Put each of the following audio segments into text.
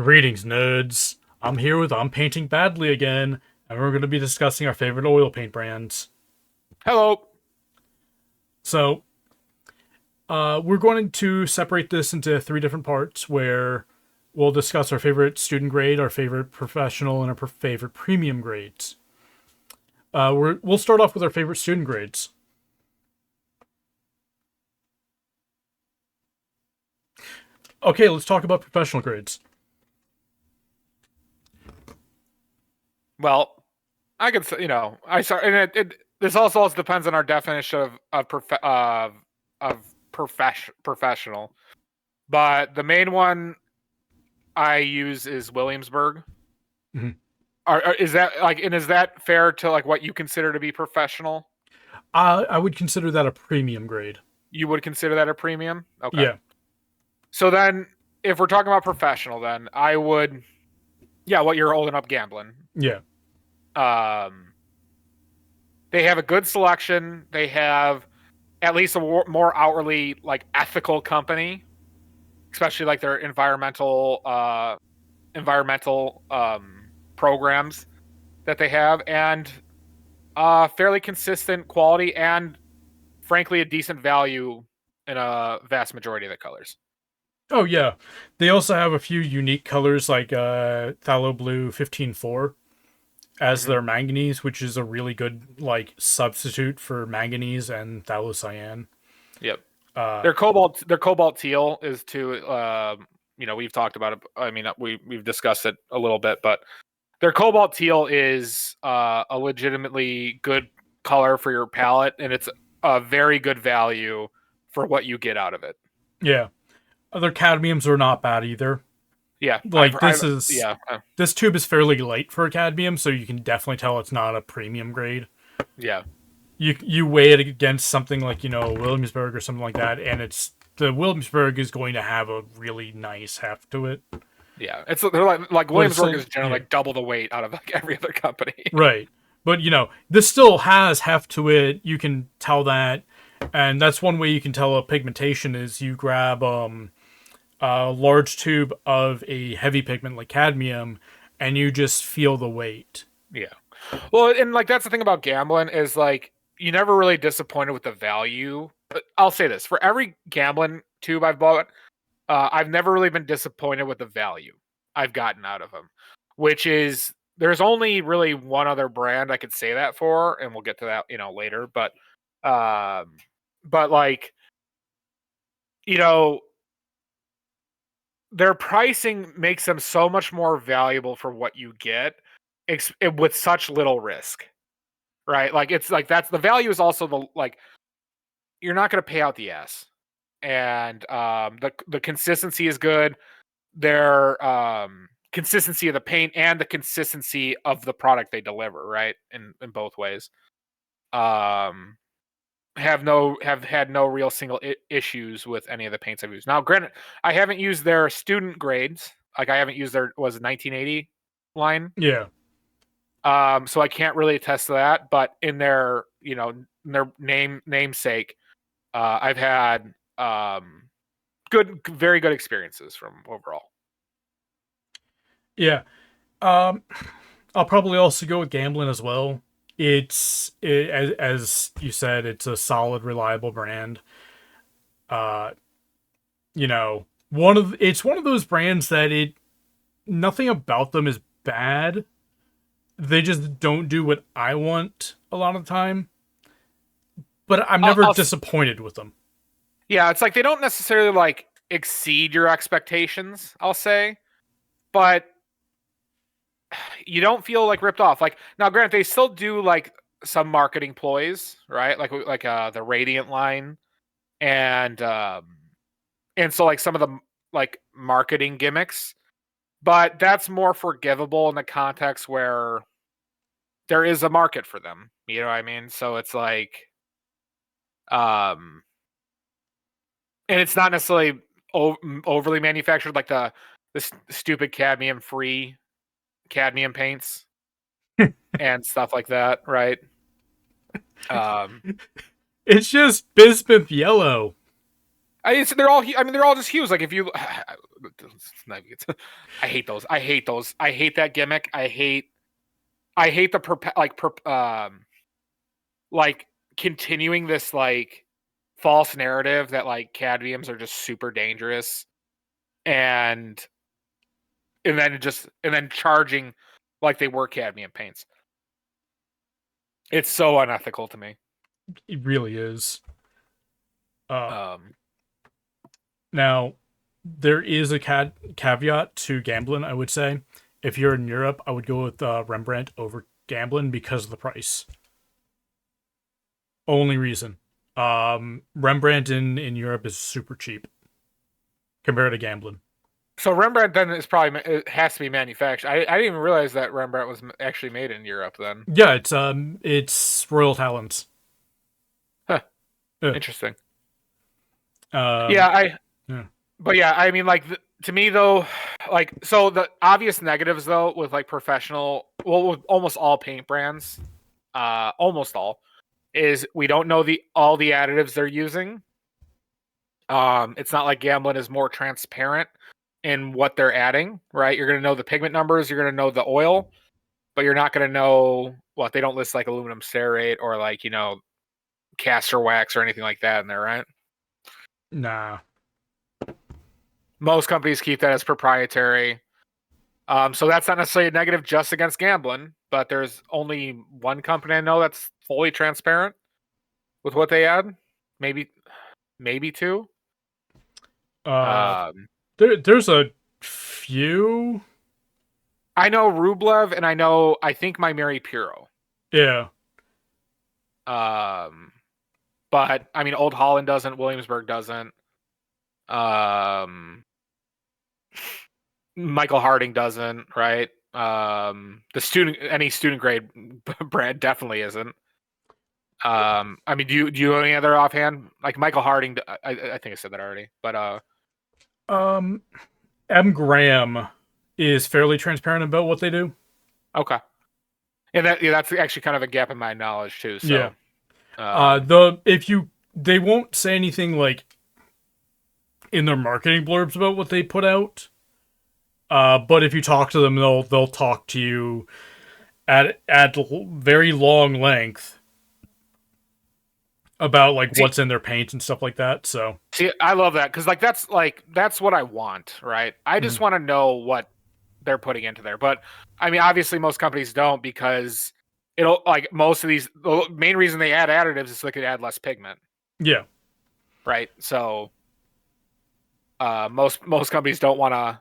Greetings, nerds. I'm painting badly again, and we're going to be discussing our favorite oil paint brands. Hello. So, we're going to separate this into three different parts where we'll discuss our favorite student grade, our favorite professional, and our favorite premium grades. We'll start off with our favorite student grades. Okay, let's talk about professional grades. Well, I could say, I saw, and this also depends on our definition of professional. But the main one I use is Williamsburg. Mhm. Is that and is that fair to like what you consider to be professional? I would consider that a premium grade. You would consider that a premium? Okay. Yeah, So then, if we're talking about professional, then I would, yeah, what you're holding up gambling. yeah, Um, they have a good selection. They have at least a more outwardly like ethical company, especially like their environmental programs that they have, and fairly consistent quality and frankly a decent value in a vast majority of the colors. Oh yeah. They also have a few unique colors like phthalo blue 15-4 as Mm-hmm. their manganese, which is a really good like substitute for manganese and phthalocyan. Yep. Uh Their cobalt teal is to we've talked about it. I mean we've discussed it a little bit, but their cobalt teal is a legitimately good color for your palette, and it's a very good value for what you get out of it. yeah. Other cadmiums are not bad either. Yeah, Like yeah, this tube is fairly light for a cadmium, so you can definitely tell it's not a premium grade. yeah, You weigh it against something like, Williamsburg or something like that, and it's the Williamsburg is going to have a really nice heft to it. yeah. They're like But it's Williamsburg still is generally yeah. like double the weight out of like every other company. Right. But this still has heft to it. You can tell that. And that's one way you can tell a pigmentation is you grab a large tube of a heavy pigment like cadmium and you just feel the weight. Yeah. Well, and like that's the thing about gambling is like you never really disappointed with the value. But I'll say this: for every gambling tube I've bought, I've never really been disappointed with the value I've gotten out of them. Which is there's only really one other brand I could say that for, and we'll get to that later. Um, but like you know their pricing makes them so much more valuable for what you get with such little risk, right? Like it's like that's the value is also the like you're not going to pay out the ass, and the consistency is good. Their consistency of the paint and the consistency of the product they deliver, right? In both ways. Um, have had no real single issues with any of the paints I've used. Now, granted, I haven't used their student grades. Like I haven't used their 1980 line. Yeah. So I can't really attest to that. But in their in their namesake, I've had very good experiences from overall. Yeah. Um I'll probably also go with gambling as well. As you said, it's a solid, reliable brand. Uh, it's one of those brands that it nothing about them is bad. They just don't do what I want a lot of the time. But I'm I'll, never I'll disappointed with them. yeah, it's like they don't necessarily like exceed your expectations. I'll say, but you don't feel like ripped off. Like now, granted, they still do like some marketing ploys, right? Like the Radiant line, and so like some of the like marketing gimmicks, but that's more forgivable in the context where there is a market for them. You know what I mean? So it's like, um, and it's not necessarily overly manufactured like the stupid cadmium free cadmium paints and stuff like that, right? Um, It's just bismuth yellow. they're all. I mean, they're all just hues. Like if you, I hate those. I hate those. I hate that gimmick. I hate. I hate the like continuing this like false narrative that like cadmiums are just super dangerous, and and then charging like they were cadmium paints. It's so unethical to me. It really is. Uh, Um, Now, there is a caveat to Gamblin, I would say. If you're in Europe, I would go with Rembrandt over Gamblin because of the price. Only reason. Rembrandt in Europe is super cheap compared to Gamblin. so Rembrandt then is probably it has to be manufactured. I didn't even realize that Rembrandt was actually made in Europe. Then, Yeah, it's Royal Talents. huh, Uh, interesting. um, Yeah, I. yeah. But yeah, I mean, like to me though, like so the obvious negatives though with like professional, well, with almost all paint brands, almost all, is we don't know all the additives they're using. It's not like Gamblin is more transparent in what they're adding, right? You're gonna know the pigment numbers, you're gonna know the oil, but you're not gonna know what they don't list like aluminum stearate or like castor wax or anything like that in there, right? Nah. Most companies keep that as proprietary. So that's not necessarily a negative just against Gamblin, but there's only one company I know that's fully transparent with what they add. Maybe two. Uh, Um, there's a few. I know Rublev, and I think my Mary Puro. Yeah. Um, but I mean, Old Holland doesn't. Williamsburg doesn't. Um, Michael Harding doesn't. Right. Any student grade brand definitely isn't. I mean, do you have any other offhand? Like Michael Harding, I think I said that already. But Um, M. Graham is fairly transparent about what they do. okay, and that's actually kind of a gap in my knowledge too. Yeah. So, um, They won't say anything like in their marketing blurbs about what they put out. But if you talk to them, they'll talk to you at very long length about like see, what's in their paint and stuff like that. So I love that because that's what I want, right? I just mm, want to know what they're putting into there. But I mean, obviously, most companies don't because it'll like most of these. The main reason they add additives is so they could add less pigment, yeah, right? So, most companies don't want to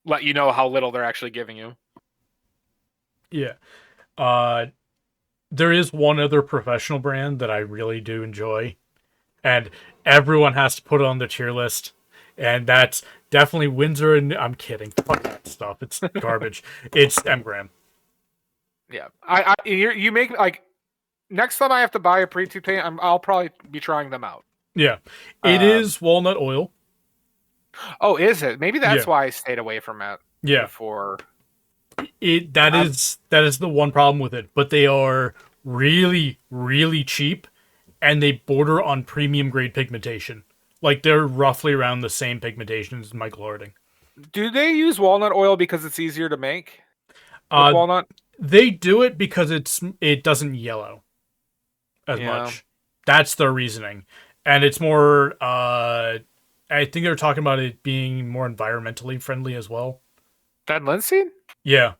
let you know how little they're actually giving you. yeah. Uh, there is one other professional brand that I really do enjoy, and everyone has to put it on their tier list, and that's definitely Windsor. And I'm kidding, fuck that stuff. It's garbage. It's M. Graham. Yeah, you make like next time I have to buy a pre-tube paint, I'll probably be trying them out. Yeah, it Um, is walnut oil. oh, is it? Maybe that's Yeah, why I stayed away from it yeah. before. It that I'm, is that is the one problem with it, but they are really really cheap, and they border on premium grade pigmentation. Like they're roughly around the same pigmentation as Michael Harding. do they use walnut oil because it's easier to make with Uh, walnut? they do it because it doesn't yellow as Yeah. much. That's their reasoning, and it's more. I think they're talking about it being more environmentally friendly as well. That linseed? Yeah,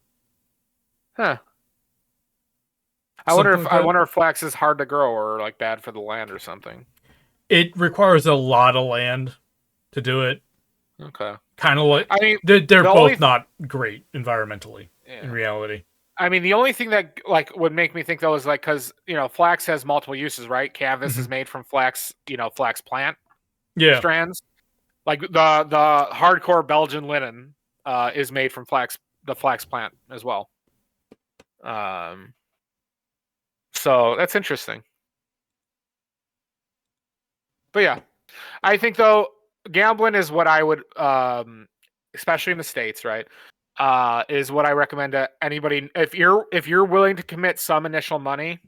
Huh. something like I that. wonder if flax is hard to grow or like bad for the land or something. It requires a lot of land to do it. Okay. Kind of like I mean, they're the both only not great environmentally in yeah. reality. I mean, the only thing that like would make me think though is like because flax has multiple uses, right? Canvas is Mhm. made from flax, flax plant Yeah, strands. Like the hardcore Belgian linen is made from the flax plant as well. Um, so that's interesting. But yeah, I think though gambling is what I would, especially in the states, right? Is what I recommend to anybody if you're willing to commit some initial money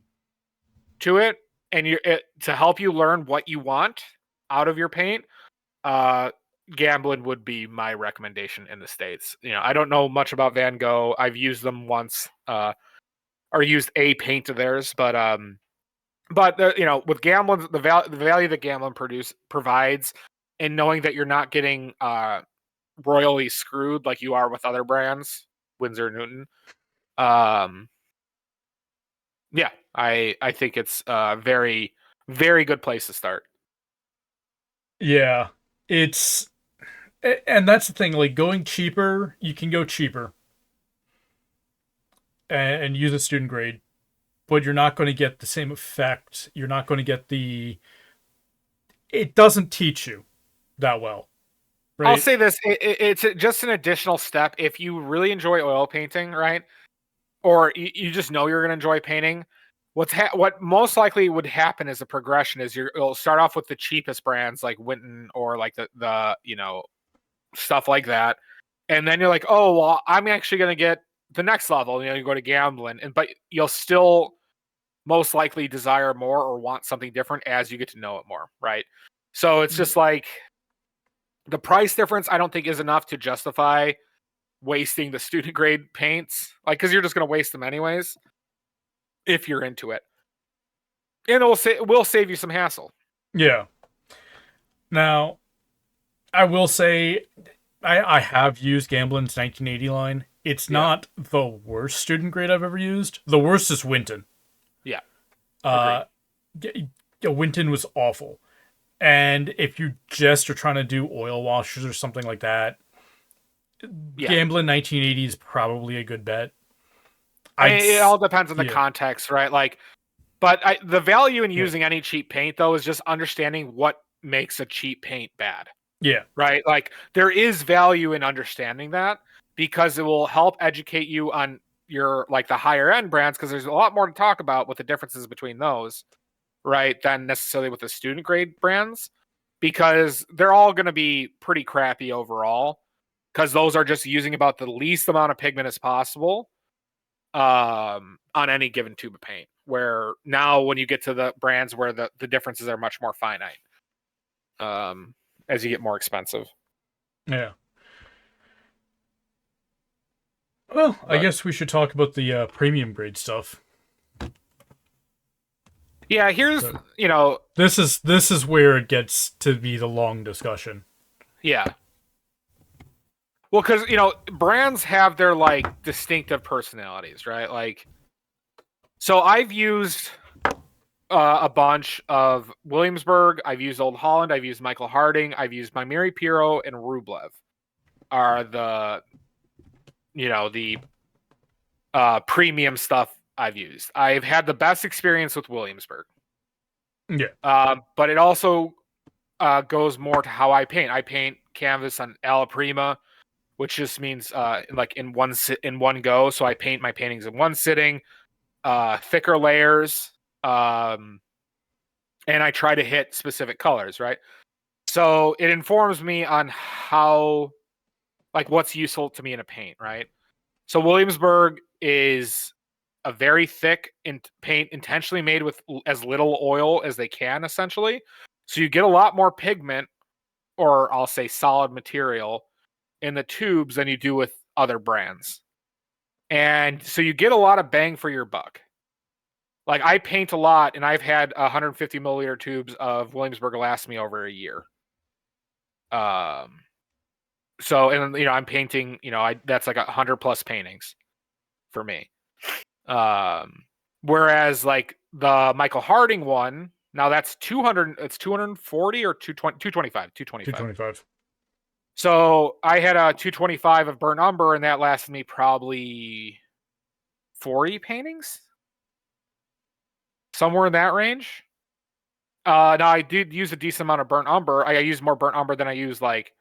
to it and to help you learn what you want out of your paint. Gamblin would be my recommendation in the States. I don't know much about Van Gogh. I've used them once, or used a paint of theirs, but with Gamblin, the value that Gamblin provides, and knowing that you're not getting royally screwed like you are with other brands, Winsor Newton. Um, yeah, I think it's a very, very good place to start. Yeah, it's and that's the thing. Like going cheaper, you can go cheaper and use a student grade, but you're not going to get the same effect. You're not going to get the. It doesn't teach you that well, I'll right? say this: it's just an additional step if you really enjoy oil painting, right? Or you just know you're going to enjoy painting. What most likely would happen as a progression is you'll start off with the cheapest brands like Winton or like the stuff like that, and then you're like, oh well, I'm actually going to get the next level. You go to Gamblin, but you'll still most likely desire more or want something different as you get to know it more, right? So it's just like the price difference. I don't think is enough to justify wasting the student grade paints, like because you're just going to waste them anyways if you're into it, and it will save you some hassle. Yeah. Now, I will say I have used Gamblin's 1980 line. It's Yeah, not the worst student grade I've ever used. The worst is Winton. yeah, agreed. Uh, Winton was awful. And if you just are trying to do oil washers or something like that, Yeah, Gamblin 1980 is probably a good bet. I I'd mean, it all depends on the yeah, context, right? Like, but the value in yeah, using any cheap paint though is just understanding what makes a cheap paint bad, yeah, right? Like, there is value in understanding that because it will help educate you on your like the higher end brands because there's a lot more to talk about with the differences between those, right, than necessarily with the student grade brands because they're all going to be pretty crappy overall because those are just using about the least amount of pigment as possible on any given tube of paint. Where now, when you get to the brands where the differences are much more finite um, as you get more expensive. yeah. Well, I But guess we should talk about the premium grade stuff. yeah, here's So this is where it gets to be the long discussion. yeah. Well, because brands have their like distinctive personalities, right? Like, so I've used a bunch of Williamsburg. I've used Old Holland. I've used Michael Harding. I've used my Mary Piro and Rublev are the premium stuff I've used. I've had the best experience with Williamsburg, Yeah, but it also goes more to how I paint. I paint canvas on alla prima, which just means like in one go. So I paint my paintings in one sitting, thicker layers, and I try to hit specific colors, right? So it informs me on how, like, what's useful to me in a paint, right? So Williamsburg is a very thick paint intentionally made with as little oil as they can, essentially. So you get a lot more pigment, or I'll say solid material, in the tubes than you do with other brands. And so you get a lot of bang for your buck. Like, I paint a lot, and I've had 150 milliliter tubes of Williamsburg last me over a year. Um, so and I'm painting. That's like 100 plus paintings for me. Um, Whereas like the Michael Harding one, now that's 200. It's 240 or 220, 225, 225. 225. So I had a 225 of burnt umber, and that lasted me probably 40 paintings, somewhere in that range. Now I did use a decent amount of burnt umber. I used more burnt umber than I used like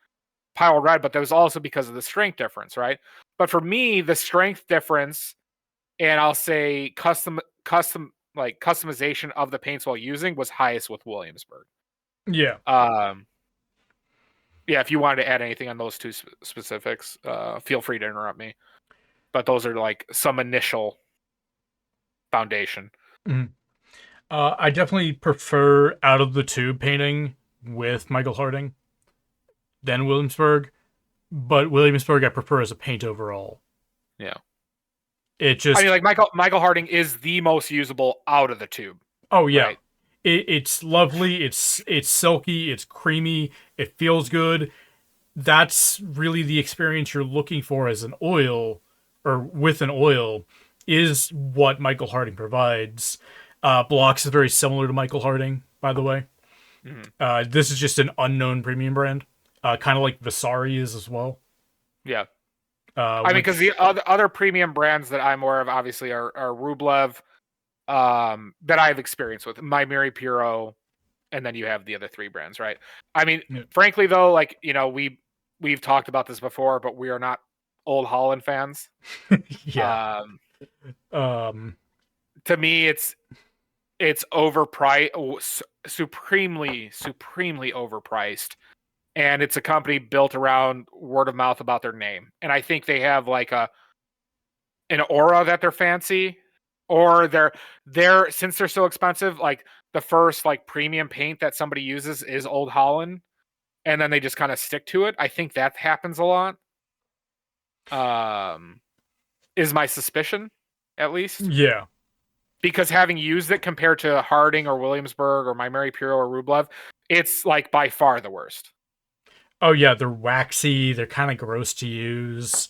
pile red, but that was also because of the strength difference, right? But for me, the strength difference, and I'll say customization of the paints while using was highest with Williamsburg. Yeah. Um, yeah, if you wanted to add anything on those two specifics, feel free to interrupt me. But those are like some initial foundation. Mhm. I definitely prefer out of the tube painting with Michael Harding. than Williamsburg, but Williamsburg I prefer as a paint overall. Yeah. It I mean, just like Michael Harding is the most usable out of the tube, oh yeah, right? it's lovely. It's silky. It's creamy. It feels good. That's really the experience you're looking for as an oil or with an oil is what Michael Harding provides. Blocks is very similar to Michael Harding, by the way. Mhm. This is just an unknown premium brand, kind of like Vasari is as well. Yeah. I mean, because the Which other premium brands that I'm aware of, obviously, are Rublev, that I have experience with, My Mary Puro, and then you have the other three brands, right? I mean, yeah, frankly, though, like we've talked about this before, but we are not Old Holland fans. yeah. Um, Um, to me, it's overpriced, supremely overpriced, and it's a company built around word of mouth about their name, and I think they have like an aura that they're fancy, or they're since they're so expensive, like the first like premium paint that somebody uses is Old Holland, and then they just kind of stick to it. I think that happens a lot. Um, is my suspicion, at least, yeah. because having used it compared to Harding or Williamsburg or My Mary Puro or Rublev, it's like by far the worst. Oh yeah, they're waxy. They're kind of gross to use.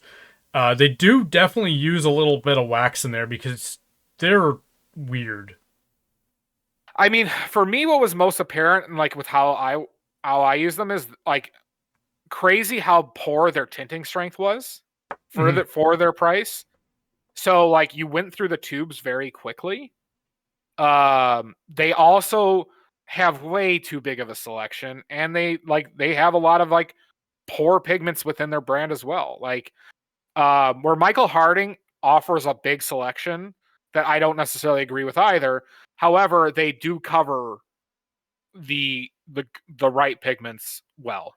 They do definitely use a little bit of wax in there because they're weird. I mean, for me, what was most apparent, and like with how I use them, is like crazy how poor their tinting strength was Mhm. for their price. So like you went through the tubes very quickly. They also have way too big of a selection, and they have a lot of like poor pigments within their brand as well. Like where Michael Harding offers a big selection that I don't necessarily agree with either. However, they do cover the right pigments well,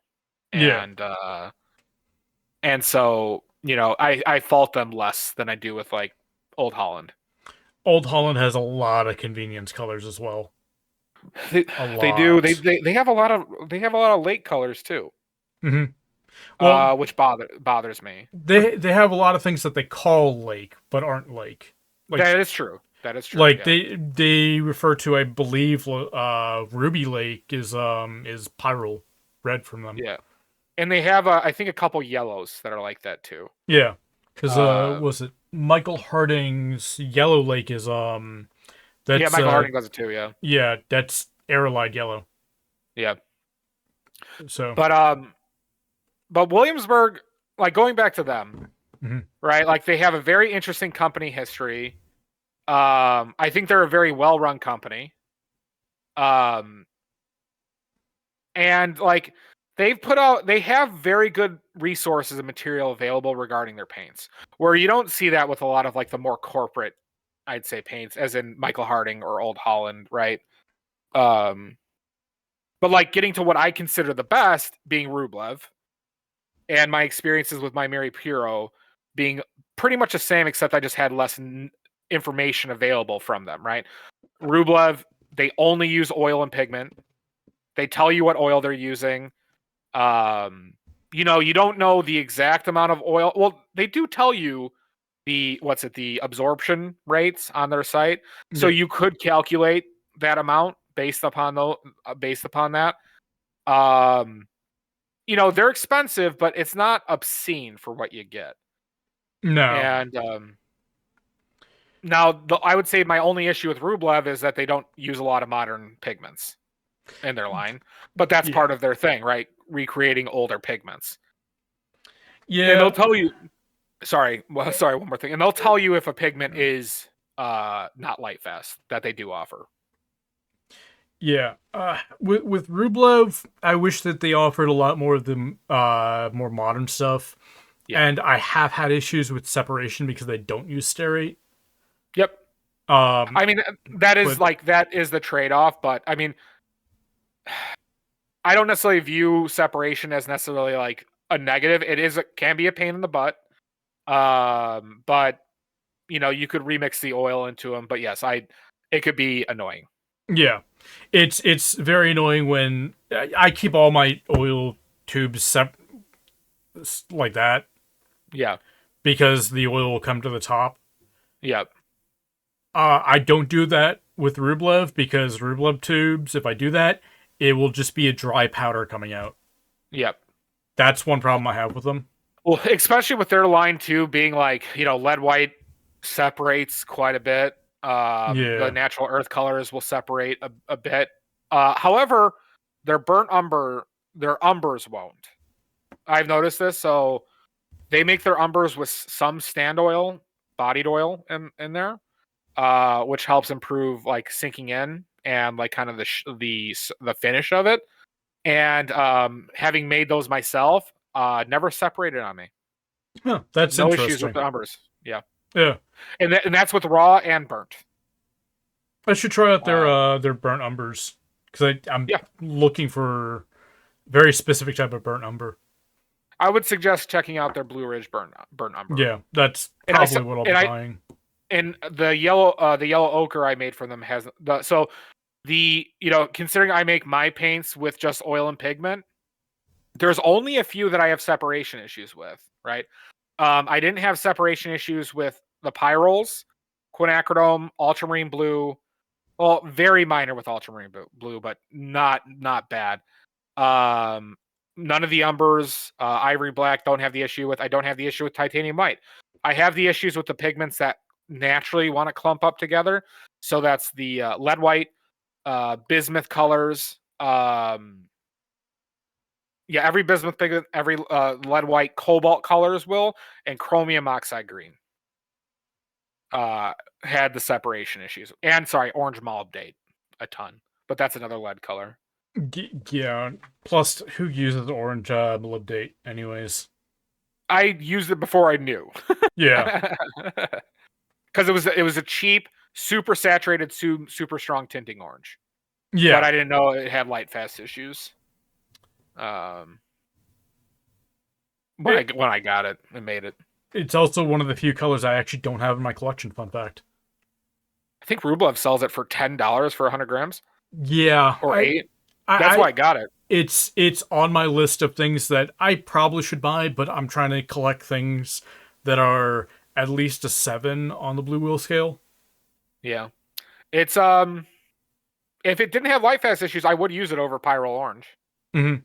Yeah. and so I fault them less than I do with like Old Holland. Old Holland has a lot of convenience colors as well. They, A they do. lot. They have a lot of late colors too, Hmm. Well, which bothers me. they have a lot of things that they call lake but aren't lake. Like That is true. That is true. Yeah, they refer to, I believe, Ruby Lake is Pyrrole red from them. yeah. And they have I think a couple yellows that are like that too. Yeah, because Uh, was it Michael Harding's Yellow Lake is yeah, that's Michael Harding does it too. Yeah, yeah, that's Aerolite yellow. yeah. So But Williamsburg, like going back to them, mhm. right? Like they have a very interesting company history. I think they're a very well run company. Um, and like they have very good resources and material available regarding their paints, where you don't see that with a lot of like the more corporate, I'd say, paints, as in Michael Harding or Old Holland, right? Um, but like getting to what I consider the best, being Rublev, and my experiences with My Mary Puro being pretty much the same, except I just had less information available from them, right? Rublev, they only use oil and pigment. They tell you what oil they're using. Um, you don't know the exact amount of oil. Well, they do tell you the absorption rates on their site, so Yeah, you could calculate that amount based upon that. Um, they're expensive, but it's not obscene for what you get. no, And now, I would say my only issue with Rublev is that they don't use a lot of modern pigments in their line, but that's yeah, part of their thing, right? Recreating older pigments, and they'll yeah, tell you. Sorry, one more thing, and they'll tell you if a pigment is not light fast, that they do offer. yeah. With Rublev, I wish that they offered a lot more of the more modern stuff. Yeah. And I have had issues with separation because they don't use stearate. Yep. Um, I mean, but that is the trade off, but I mean, I don't necessarily view separation as necessarily like a negative. Can be a pain in the butt. But you could remix the oil into them. But yes, it could be annoying. yeah, it's very annoying when I keep all my oil tubes like that Yeah. because the oil will come to the top. Yep. I don't do that with Rublev because Rublev tubes, if I do that, it will just be a dry powder coming out. Yep. That's one problem I have with them. Well, especially with their line too being like, lead white separates quite a bit. The Yeah. natural earth colors will separate a bit. However, their their umbers won't. I've noticed this. So they make their umbers with some stand oil, bodied oil in there, which helps improve like sinking in and like kind of the finish of it. And having made those myself, never separated on me. Huh, that's No issues with interesting. the umbers. Yeah, Yeah. and that's with raw and burnt. I should try out Uh, their burnt umbers because I'm yeah, looking for very specific type of burnt umber. I would suggest checking out their Blue Ridge burnt umber. Yeah, that's And I probably what I'll be and I buying. and the yellow ochre I made from them has considering I make my paints with just oil and pigment, there's only a few that I have separation issues with. Right. I didn't have separation issues with the Pyrols, quinacridone, ultramarine blue. Well, very minor with ultramarine blue, but not bad. Um, None of the umbers, ivory black, don't have the issue with. I don't have the issue with titanium white. I have the issues with the pigments that naturally want to clump up together. So that's the lead white, bismuth colors. Yeah, every bismuth pigment, every lead white, cobalt colors will, and chromium oxide green had the separation issues. And sorry, orange molybdate a ton, but that's another lead color. Yeah. Plus, who uses orange molybdate anyways? I used it before I knew, Yeah. because it was a cheap, super saturated, super strong tinting orange, but Yeah. I didn't know it had light fast issues. Um, It, when I got it and made it, it's also one of the few colors I actually don't have in my collection. Fun fact. I think Rublev sells it for $10 for 100 grams Yeah. or eight. That's I why I got it. it's on my list of things that I probably should buy, but I'm trying to collect things that are at least a 7 on the blue wheel scale. Yeah, it's if it didn't have light fast issues, I would use it over Pyro Orange. Hmm.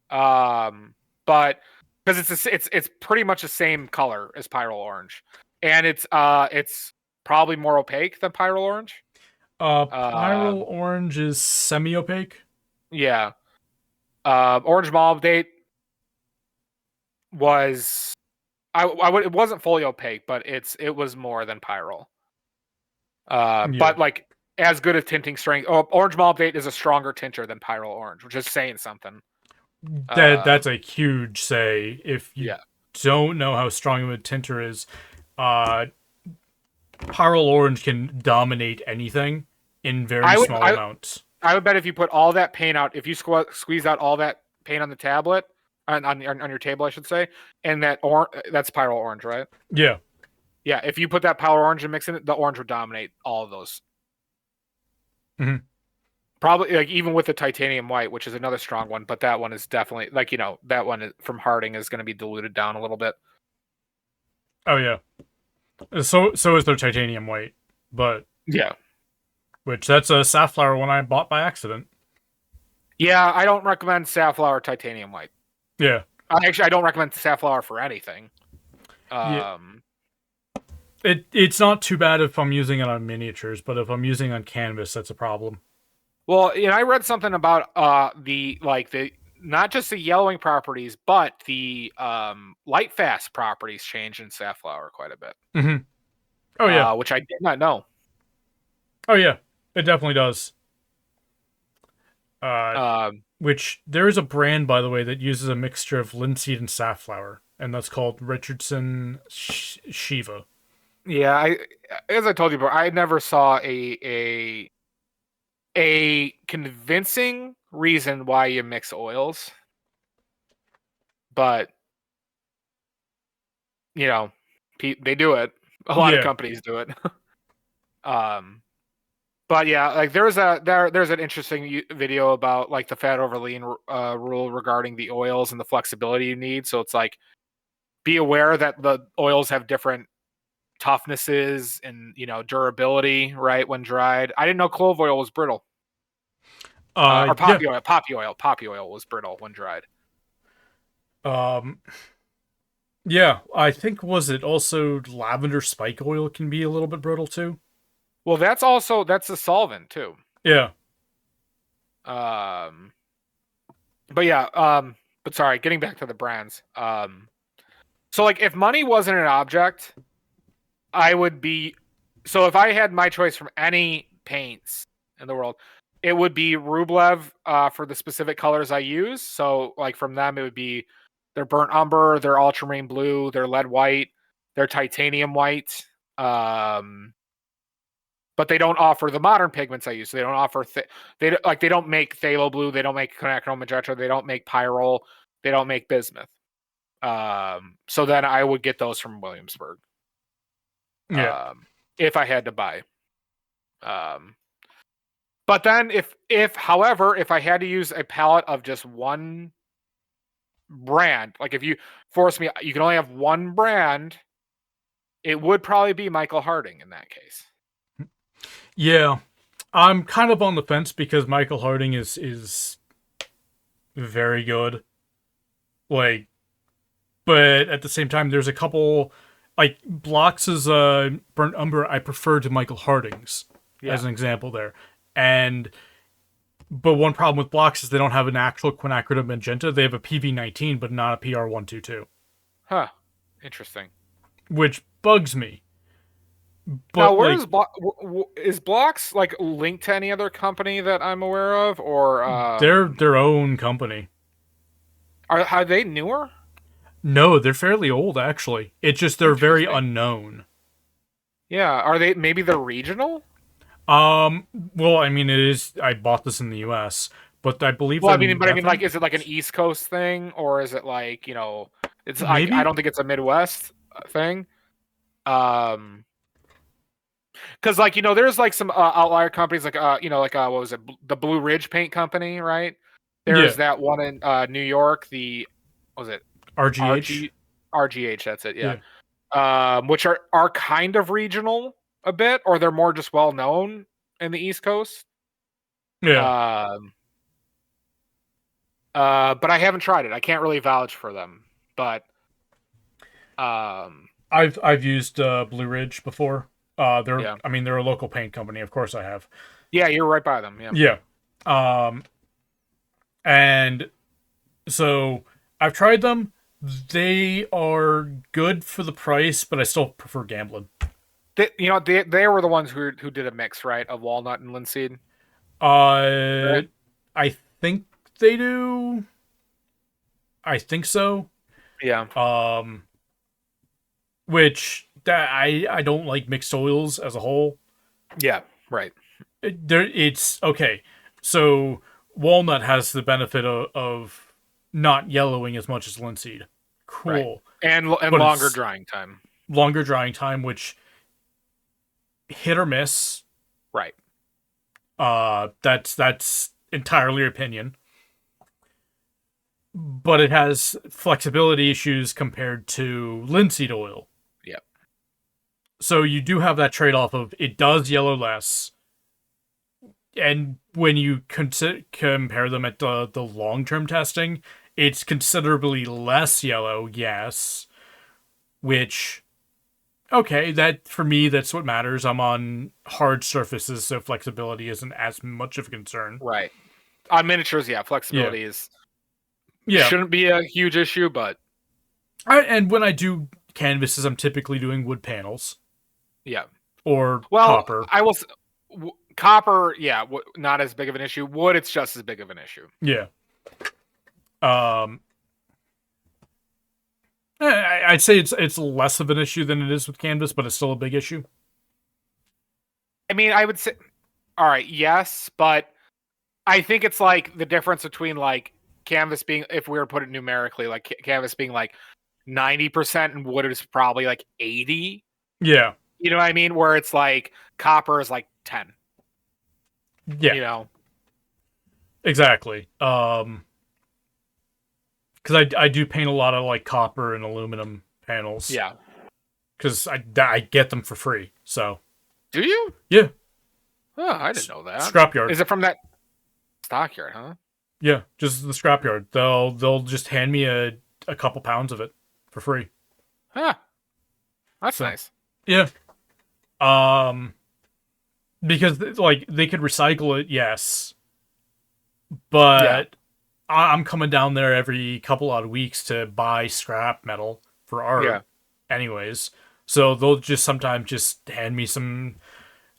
But because it's pretty much the same color as Pyro Orange, and it's probably more opaque than Pyro Orange. Pyral Um, orange is semi-opaque. yeah. Orange Molybdate was it wasn't fully opaque, but it was more than Pyro. Yeah. But like as good a tinting strength. Oh, Orange Molybdate is a stronger tinter than Pyro Orange, which is saying something. That's a huge say. If you Yeah. don't know how strong of a tinter is, uh, Pyral orange can dominate anything in very I would small I amounts. I would bet if you put all that paint out, if you squeeze out all that paint on the tablet, on your table, I should say, and that's Pyro Orange, right? Yeah. Yeah, if you put that Power Orange and mix in it, the orange would dominate all of those. Hmm. Probably like even with the titanium white, which is another strong one, but that one is definitely like that one from Harding is going to be diluted down a little bit. Oh yeah. So is their titanium white, but Yeah, which that's a safflower one I bought by accident. yeah. I don't recommend safflower titanium white. Yeah. Actually, I don't recommend safflower for anything. Yeah. Um, It's not too bad if I'm using it on miniatures, but if I'm using on canvas, that's a problem. Well, I read something about the not just the yellowing properties, but the light fast properties change in safflower quite a bit, Hmm. Oh yeah. which I did not know. Oh yeah. It definitely does. Uh, Um, which there is a brand, by the way, that uses a mixture of linseed and safflower, and that's called Richardson Shiva. yeah, as I told you before, I never saw a convincing reason why you mix oils, but you know, they do it. A lot of Yeah. companies do it. um, But yeah, like there's an interesting video about like the fat over lean rule regarding the oils and the flexibility you need. So it's like be aware that the oils have different toughnesses and durability, right? When dried, I didn't know clove oil was brittle, or Yeah. poppy oil. Poppy oil was brittle when dried. Um, yeah, I think was it also lavender spike oil can be a little bit brittle too. Well, that's a solvent too. Yeah. Um, but yeah, but sorry, getting back to the brands. So like if money wasn't an object, I would be. So if I had my choice from any paints in the world, it would be Rublev for the specific colors I use. So like from them, it would be their burnt umber, their ultramarine blue, their lead white, their titanium white. Um, but they don't offer the modern pigments I use. So they don't offer they don't make phthalo blue, they don't make quinacridone magenta, they don't make pyrrole, they don't make bismuth. So then I would get those from Williamsburg. Yeah. Um, if I had to buy. Um, but then however, if I had to use a palette of just one brand, like if you force me, you can only have one brand, it would probably be Michael Harding in that case. Yeah. I'm kind of on the fence because Michael Harding is very good. Like, but at the same time, there's a couple like Blox's Burnt Umber. I prefer to Michael Harding's Yeah. as an example there, and but one problem with Blox is they don't have an actual quinacridone magenta. They have a PV19, but not a PR122, Huh. Interesting. which bugs me. Now, But where like, is is Blocks like linked to any other company that I'm aware of, or they're their own company. are they newer? No, they're fairly old actually. It's just they're very Interesting. unknown. Yeah, are they maybe they're regional? Well, I mean, it is. I bought this in the U.S., but I believe Well, they're I mean, like, Netherlands. is it like an East Coast thing, or is it like it's like I Maybe. don't think it's a Midwest thing. Um, because like there's like some outlier companies like what was it, the Blue Ridge Paint Company, right? There's Yeah. that one in New York. The what was it RGH. RG RGH? That's it. Yeah. Yeah. Which are kind of regional a bit, or they're more just well known in the East Coast. Yeah. Um, but I haven't tried it. I can't really vouch for them. But um, I've used Blue Ridge before. They're yeah, I mean they're a local paint company. Of course I have. yeah, you're right by them. Yeah, Yeah. Um, and so I've tried them. They are good for the price, but I still prefer gambling. they were the ones who did a mix, right, of walnut and linseed. Uh, Right? I think they do. I think so. Yeah, Um, which that I don't like mixed oils as a whole. yeah, right, It's okay. So walnut has the benefit of not yellowing as much as linseed. right, Cool, and but longer it's drying time. longer drying time, which hit or miss. Right, That's entirely your opinion. But it has flexibility issues compared to linseed oil. yeah, So you do have that trade off of it does yellow less, and when you compare them at the long term testing, it's considerably less yellow. Yes, which okay, that for me that's what matters. I'm on hard surfaces, so flexibility isn't as much of a concern. right. On miniatures, yeah, Yeah, flexibility is yeah. shouldn't be a huge issue, but And when I do canvases, I'm typically doing wood panels yeah. or Well, copper. I will. Copper, yeah, not as big of an issue. Wood, it's just as big of an issue. Yeah. Um, I'd say it's less of an issue than it is with canvas, but it's still a big issue. I mean, I would say, all right, yes, but I think it's like the difference between like canvas being, if we were to put it numerically, like canvas being like 90% and wood is probably like 80. Yeah. You know what I mean? Where it's like copper is like 10. Yeah, You know. exactly. Because I do paint a lot of like copper and aluminum panels Yeah. because I get them for free. So Do you? yeah, Oh, I didn't know that. scrapyard. Is it from that stockyard, huh? Yeah, just the scrapyard. They'll just hand me a couple pounds of it for free. Huh. That's So nice. yeah, um, because like they could recycle it, yes, Yeah. but I'm coming down there every couple odd weeks to buy scrap metal for art, Yeah. anyways. So they'll just sometimes just hand me some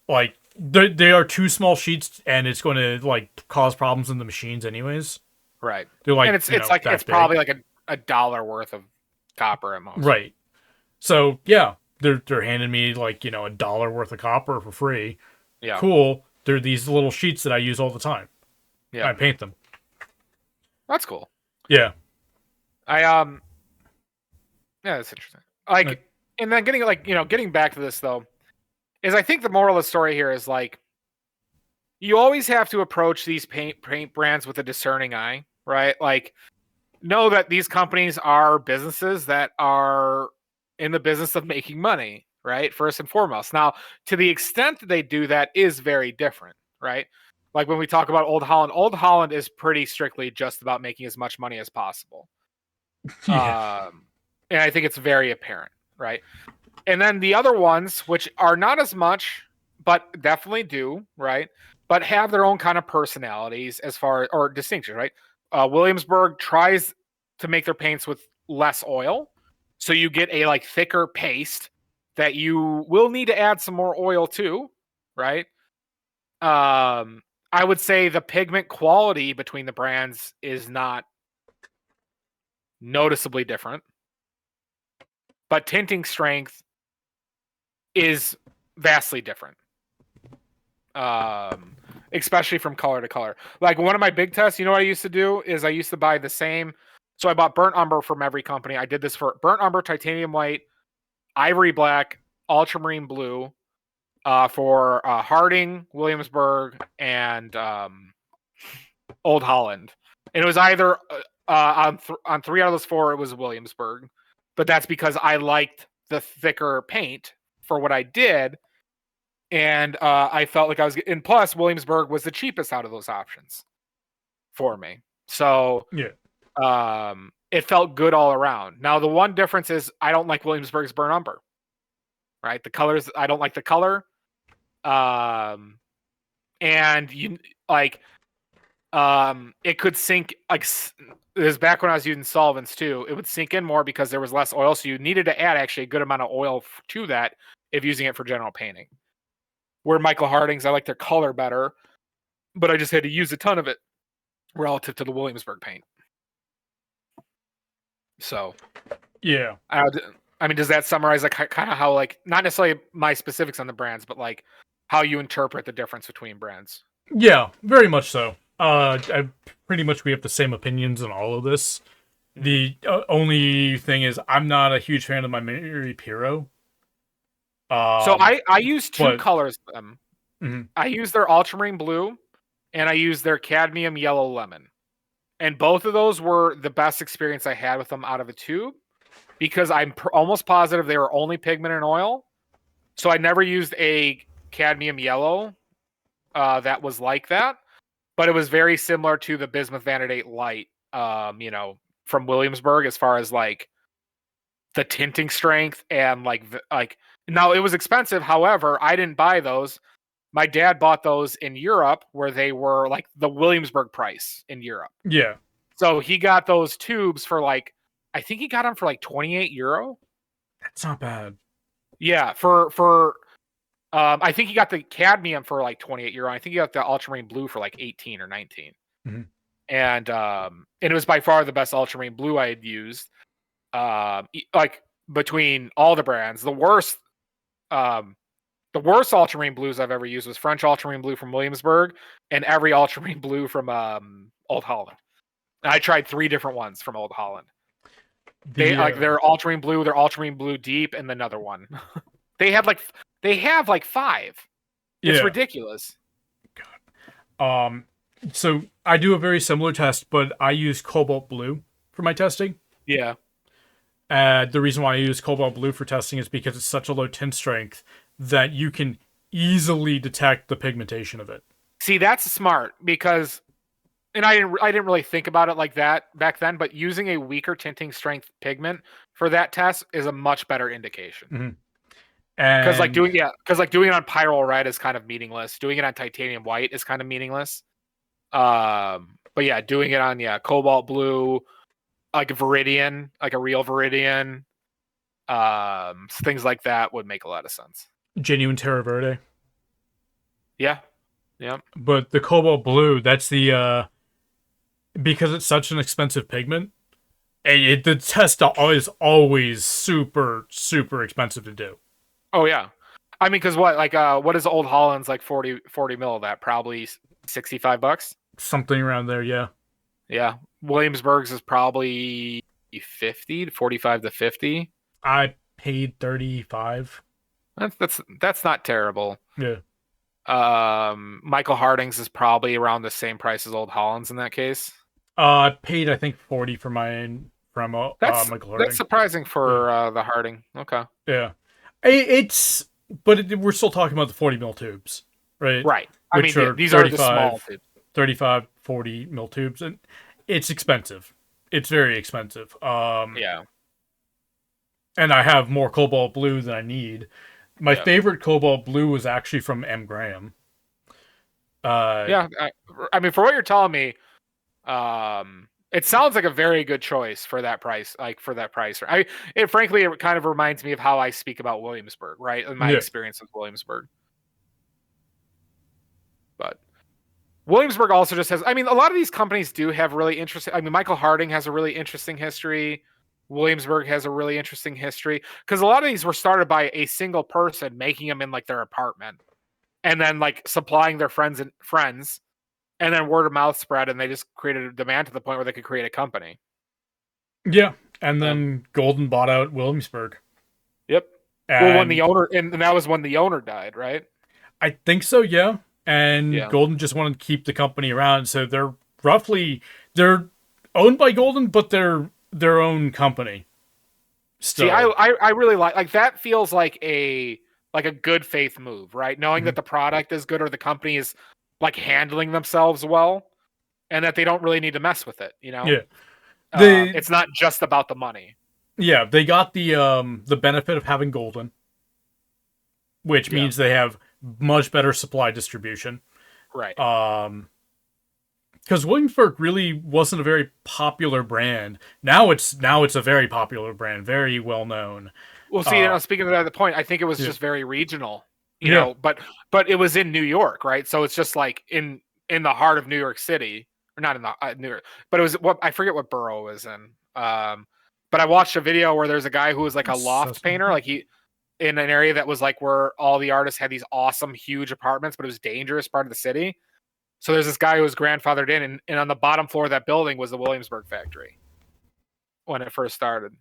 like they are too small sheets, and it's going to like cause problems in the machines, anyways. Right. They're And like it's like it's that big, probably like a dollar worth of copper at most. right? So yeah, they're handing me like $1 worth of copper for free. Yeah. Cool. They're these little sheets that I use all the time. Yeah. I paint them. That's cool. Yeah. I yeah, that's interesting. Uh, Like, and then getting back to this though, is I think the moral of the story here is like you always have to approach these paint brands with a discerning eye, right? Like know that these companies are businesses that are in the business of making money, right? First and foremost. Now, to the extent that they do that is very different, right? Like when we talk about Old Holland is pretty strictly just about making as much money as possible. yeah. And I think it's very apparent, right? And then the other ones, which are not as much, but definitely do, right? But have their own kind of personalities as far or distinctions, right? Williamsburg tries to make their paints with less oil, so you get a like thicker paste that you will need to add some more oil to, right? I would say the pigment quality between the brands is not noticeably different, but tinting strength is vastly different. Especially from color to color. Like one of my big tests, you know what I used to do is I used to buy the same. So I bought burnt umber from every company. I did this for burnt umber, titanium white, ivory black, ultramarine blue, for Harding, Williamsburg, and Old Holland. And it was either on three out of those four, it was Williamsburg, but that's because I liked the thicker paint for what I did, and I felt like I was. And plus, Williamsburg was the cheapest out of those options for me, so Yeah. it felt good all around. Now, the one difference is I don't like Williamsburg's burnt umber. Right, the colors I don't like the color, and you like it could sink like it was back when I was using solvents too. It would sink in more because there was less oil, so you needed to add actually a good amount of oil to that if using it for general painting. Where Michael Harding's, I like their color better, but I just had to use a ton of it relative to the Williamsburg paint. So, Yeah. I mean, does that summarize like kind of how like not necessarily my specifics on the brands, but like how you interpret the difference between brands? Yeah. Very much so. I pretty much we have the same opinions on all of this. Mm-hmm. The only thing is, I'm not a huge fan of my Mary Piro. So I use two But colors of them. mhm. I use their ultramarine blue and I use their cadmium yellow lemon. And both of those were the best experience I had with them out of a tube because I'm almost positive they were only pigment and oil. So I never used a cadmium yellow that was like that, but it was very similar to the bismuth vanadate light, from Williamsburg as far as like the tinting strength and like now it was expensive. However, I didn't buy those. My dad bought those in Europe where they were like the Williamsburg price in Europe. Yeah. So he got those tubes for like I think he got them for like 28 euro. That's not bad. Yeah, for I think he got the cadmium for like 28 euro. I think he got the ultramarine blue for like 18 or 19. Mhm. And it was by far the best ultramarine blue I had used. Like between all the brands, the worst ultramarine blues I've ever used was French ultramarine blue from Williamsburg and every ultramarine blue from Old Holland. And I tried 3 different ones from Old Holland. They The like their ultramarine blue deep, and another one. they have like 5. It's yeah. ridiculous. Um, so I do a very similar test, but I use cobalt blue for my testing. Yeah. The reason why I use cobalt blue for testing is because it's such a low tint strength that you can easily detect the pigmentation of it. See, that's smart because, and I didn't really think about it like that back then, but using a weaker tinting strength pigment for that test is a much better indication. Mhm. Because like And doing it on pyrrole red is kind of meaningless. Doing it on titanium white is kind of meaningless. But yeah, doing it on cobalt blue, like a viridian, like a real viridian, things like that would make a lot of sense. genuine Terra Verde. Yeah, yeah. But the cobalt blue, that's the because it's such an expensive pigment. The test is always super super expensive to do. Oh yeah. I mean, because what is Old Holland's like 40 mil of that? Probably $65. Something around there, yeah. Yeah. Williamsburg's is probably 50 to 45 to 50. I paid 35. That's not terrible. Yeah. Michael Harding's is probably around the same price as Old Holland's in that case. I paid I think 40 for mine from That's Michael that's Harding. surprising Yeah. for the Harding. Okay. Yeah. It's but we're still talking about the 40 mil tubes, right? Right. I mean, Which are these are the small tubes. 35, 40 mil tubes, and it's expensive. It's very expensive. Yeah. And I have more cobalt blue than I need. My Yeah. favorite cobalt blue was actually from M. Graham. Uh, Yeah. I mean, for what you're telling me, it sounds like a very good choice for that price. Like for that price, frankly, it kind of reminds me of how I speak about Williamsburg, right? And my yeah, experience with Williamsburg. But Williamsburg also just has. I mean, a lot of these companies do have really interesting. I mean, Michael Harding has a really interesting history. Williamsburg has a really interesting history because a lot of these were started by a single person making them in like their apartment, and then like supplying their friends, and then word of mouth spread, and they just created a demand to the point where they could create a company. yeah. And Um, then Golden bought out Williamsburg, yep. Well, when the and owner, and that was when the owner died, right? I think so. Yeah, and Yeah. Golden just wanted to keep the company around, so they're owned by Golden, but they're their own company See, still. I really like that. Feels like a good faith move, right? Knowing Mhm. that the product is good or the company is like handling themselves well, and that they don't really need to mess with it. Yeah, they It's not just about the money. they got the benefit of having Golden, which Yeah. means they have much better supply distribution. Right. Because Williamsburg really wasn't a very popular brand. Now it's a very popular brand, very well known. Well, see, Uh, speaking of that, the point, I think it was yeah, just very regional, yeah, but it was in New York, right? So it's just like in the heart of New York City, or not in the New York, but it was what I forget what borough it was in. But I watched a video where there's a guy who was like a loft painter, Susquehanna? like he in an area that was like where all the artists had these awesome, huge apartments, but it was dangerous part of the city. So there's this guy who was grandfathered in, and on the bottom floor of that building was the Williamsburg factory when it first started.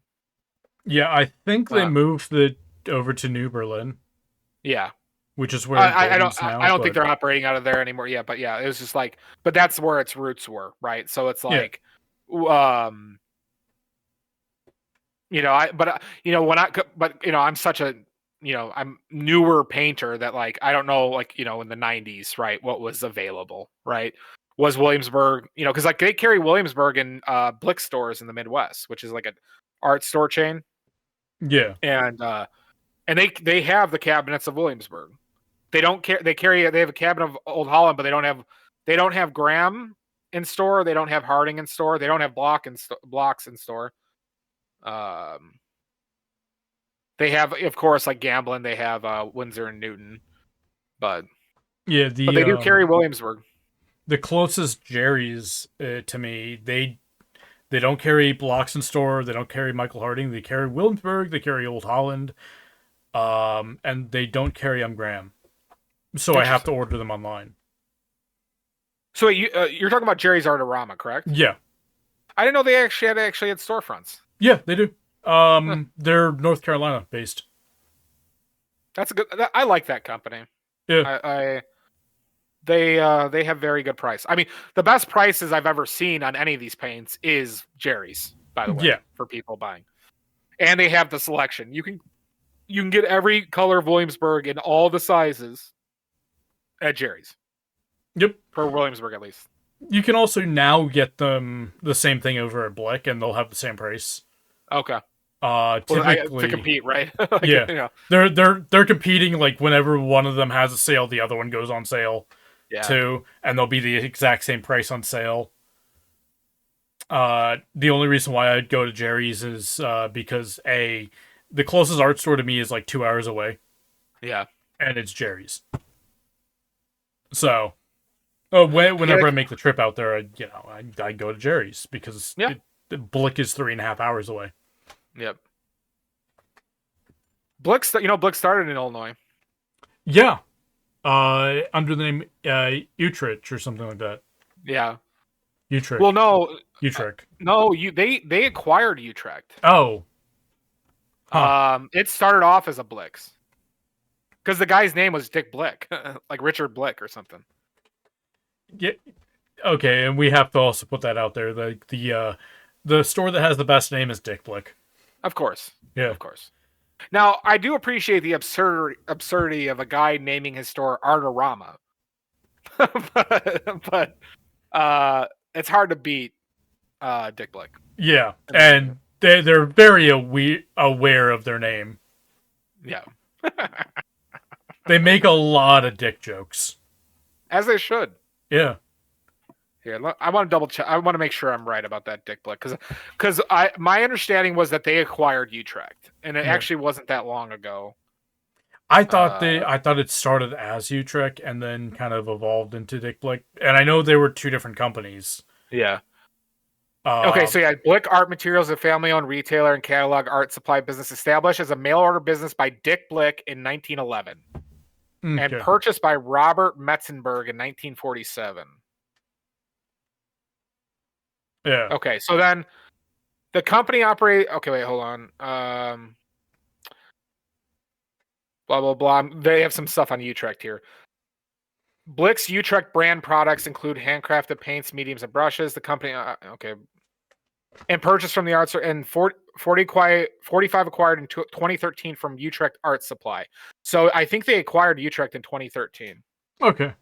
Yeah. I think they Uh, moved it over to New Berlin, yeah, which is where I don't Golden's I now. don't think But they're operating out of there anymore. Yeah, but yeah, it was just like, but that's where its roots were, right? So it's yeah, like, um, I'm such a, I'm newer painter that like I don't know, like in the '90s, right? What was available, right? Was Williamsburg, because like they carry Williamsburg in Blick stores in the Midwest, which is like an art store chain, yeah, and they have the cabinets of Williamsburg. They don't care. They have a cabinet of Old Holland, but they don't have Graham in store. They don't have Harding in store. They don't have blocks in store. Um, they have, of course, like Gamblin. They have Windsor and Newton, but yeah. they do carry Williamsburg. The closest Jerry's to me, they don't carry blocks in store. They don't carry Michael Harding. They carry Williamsburg. They carry Old Holland. And they don't carry Graham. So I have to Interesting. order them online. So you're talking about Jerry's Artorama, correct? Yeah, I didn't know they actually had storefronts. yeah, they do. Huh. They're North Carolina based. I like that company. Yeah, I They have very good price. I mean, the best prices I've ever seen on any of these paints is Jerry's, by the way, Yeah. for people buying. And they have the selection. You can get every color of Williamsburg in all the sizes at Jerry's. Yep. For Williamsburg at least. You can also now get them the same thing over at Blick, and they'll have the same price. Okay. Well, to Typically, compete, right? Like, yeah, you know, they're competing. Like whenever one of them has a sale, the other one goes on sale yeah. too, and they'll be the exact same price on sale. The only reason why I'd go to Jerry's is because the closest art store to me is like 2 hours away, Yeah. and it's Jerry's. So, whenever I make the trip out there, I go to Jerry's because Yeah. Blick is 3.5 hours away. Yep. Blick started in Illinois. Yeah, under the name Utrecht or something like that. Yeah. Utrecht. Well, no, Utrecht. no, they acquired Utrecht. Oh. Huh. It started off as a Blix because the guy's name was Dick Blick, like Richard Blick or something. Yeah. Okay, and we have to also put that out there. The store that has the best name is Dick Blick. Of course. Yeah. Of course. Now, I do appreciate the absurdity of a guy naming his store Artorama. but it's hard to beat Dick Blick. Yeah, and they're very aware of their name. Yeah. They make a lot of dick jokes. As they should. Yeah. Here, I want to double check. I want to make sure I'm right about that Dick Blick because my understanding was that they acquired Utrecht, and it actually wasn't that long ago. I thought it started as Utrecht and then kind of evolved into Dick Blick, and I know they were two different companies. Yeah. Okay, so yeah, Blick Art Materials is a family-owned retailer and catalog art supply business established as a mail-order business by Dick Blick in 1911 and purchased by Robert Metzenberg in 1947. Yeah. Okay, so then the company operate. Okay, wait, hold on. Blah blah blah. They have some stuff on Utrecht here. Blick's Utrecht brand products include handcrafted paints, mediums, and brushes. The company, okay, and purchased from the arts and 45 acquired in 2013 from Utrecht Art Supply. So I think they acquired Utrecht in 2013. Okay,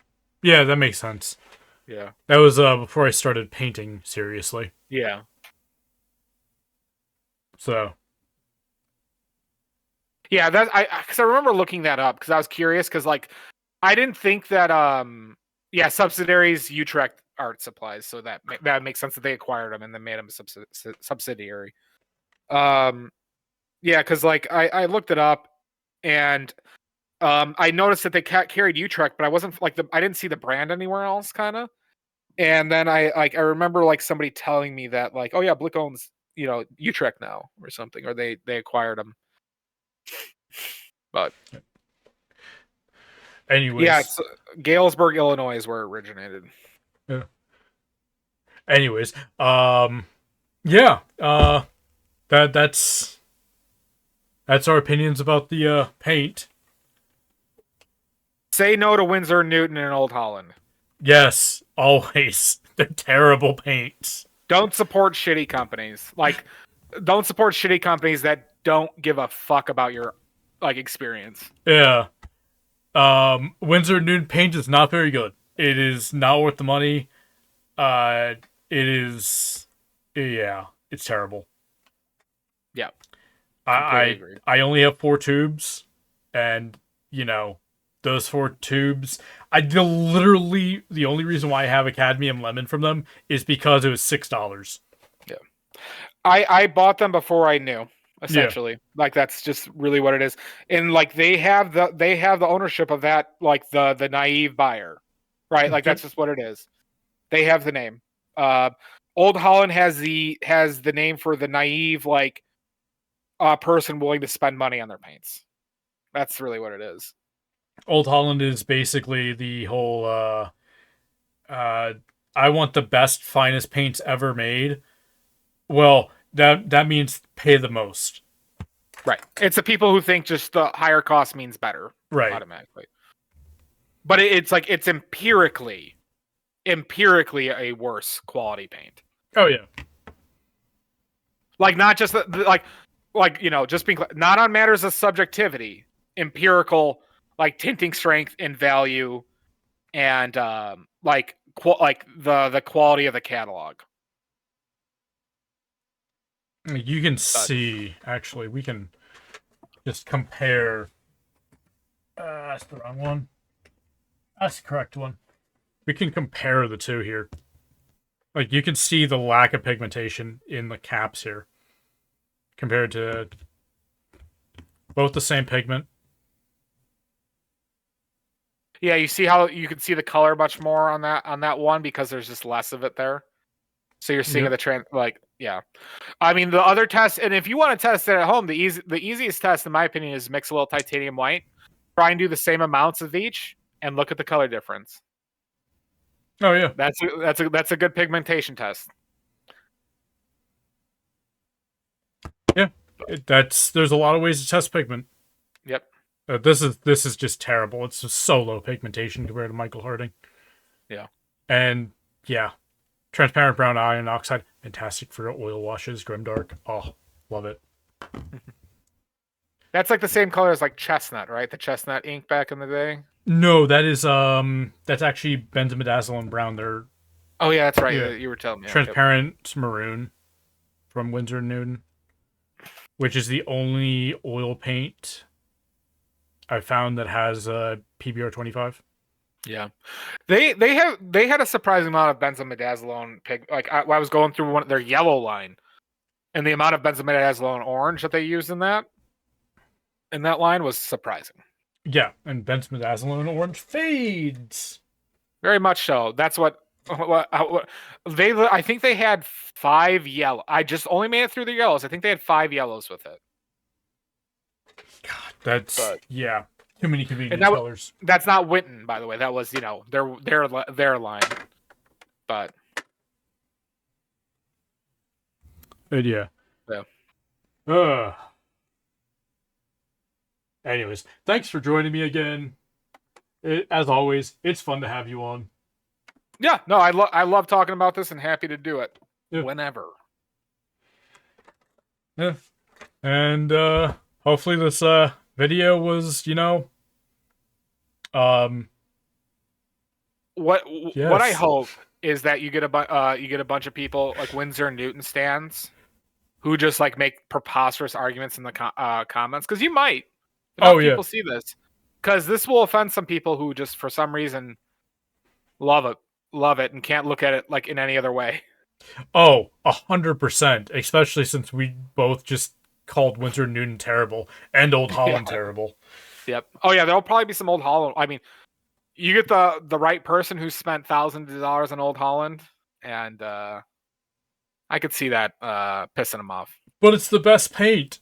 yeah, that makes sense. Yeah, that was before I started painting seriously. Yeah. So. Yeah, because I remember looking that up because I was curious because like I didn't think that subsidiaries Utrecht Art Supplies, so that makes sense that they acquired them and then made them a subsidiary. Yeah, because like I looked it up and I noticed that they carried Utrecht, but I wasn't like I didn't see the brand anywhere else, kind of. And then I remember like somebody telling me that like, oh yeah, Blick owns Utrecht now or something, or they acquired them. But anyways, yeah, it's Galesburg, Illinois is where it originated. Yeah. Anyways, yeah, that's our opinions about the paint. Say no to Winsor & Newton and Old Holland. Yes, always. They're terrible paints. Don't support shitty companies. Like, don't support shitty companies that don't give a fuck about your experience. Yeah. Winsor & Newton paint is not very good. It is not worth the money. It is. Yeah, it's terrible. Yeah. I only have 4 tubes, and those 4 tubes. Literally the only reason why I have a cadmium lemon from them is because it was $6. Yeah, I bought them before I knew. Essentially, like that's just really what it is. And like they have the ownership of that, like the naive buyer, right? Like that's just what it is. They have the name. Old Holland has the name for the naive person willing to spend money on their paints. That's really what it is. Old Holland is basically the whole I want the best, finest paints ever made. Well, that means pay the most. Right. It's the people who think just the higher cost means better. Right. Automatically. but it's like it's empirically a worse quality paint. Oh yeah. Like not just like just being not on matters of subjectivity, empirical like tinting strength and value, and like the quality of the catalog. You can see, actually, we can just compare. That's the wrong one. That's the correct one. We can compare the two here. Like, you can see the lack of pigmentation in the caps here compared to both the same pigment. Yeah, you see how you can see the color much more on that one because there's just less of it there. So you're seeing the yeah. I mean the other test, and if you want to test it at home, the easiest test in my opinion is mix a little titanium white, try and do the same amounts of each, and look at the color difference. Oh yeah, that's a good pigmentation test. yeah. There's a lot of ways to test pigment. Yep. This is just terrible. It's just so low pigmentation compared to Michael Harding. Yeah. And yeah, transparent brown iron oxide, fantastic for oil washes, grimdark. Oh, love it. That's like the same color as like chestnut, right? The chestnut ink back in the day. No, that's actually benzimidazoline brown. They're Oh yeah, that's right. Yeah. You were telling me. Transparent maroon from Winsor & Newton, which is the only oil paint I found that has a PBR 25. Yeah, they had a surprising amount of benzimidazoline pig. Like I was going through their yellow line, and the amount of benzimidazoline orange that they used in that line was surprising. Yeah, and benzimidazoline orange fades. Very much so. That's what they. I think they had 5 yellow. I just only made it through the yellows. I think they had 5 yellows with it. God, that's yeah. Too many convenient colors. That's not Winton, by the way. That was their line. But yeah. Yeah. Anyways, thanks for joining me again. As always, it's fun to have you on. Yeah, no, I love talking about this and happy to do it whenever. Yeah, and hopefully this video was what I hope is that you get a bunch of people like Winsor & Newton stands who just like make preposterous arguments in the comments, because you might. People see this, because this will offend some people who just for some reason love it and can't look at it like in any other way. Oh, 100%. Especially since we both just called Winsor & Newton terrible and Old Holland terrible. Yep. Oh yeah, there'll probably be some Old Holland. I mean, you get the right person who spent thousands of dollars on Old Holland, and I could see that pissing them off. But it's the best paint.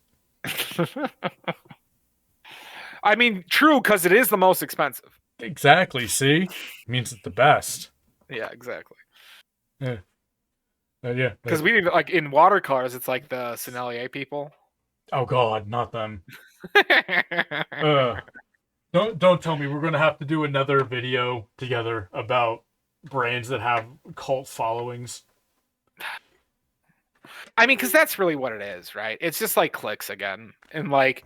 I mean, true, because it is the most expensive. Exactly. See, it means it's the best. Yeah, exactly. Yeah. Yeah. Because we need, like, in watercolors, it's like the Sennelier people. Oh God, not them. Don't tell me we're gonna have to do another video together about brands that have cult followings. I mean, because that's really what it is, right? It's just like clicks again, and like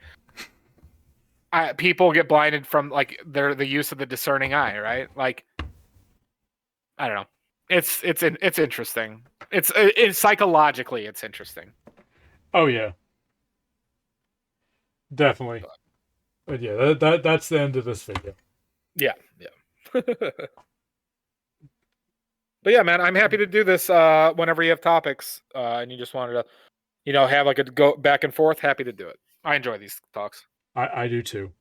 people get blinded from like the use of the discerning eye, right? Like, I don't know. It's interesting. It's psychologically it's interesting. Oh yeah, definitely. But yeah, that's the end of this video. Yeah. But yeah, man, I'm happy to do this whenever you have topics and you just wanted to, have like a go back and forth. Happy to do it. I enjoy these talks. I do too.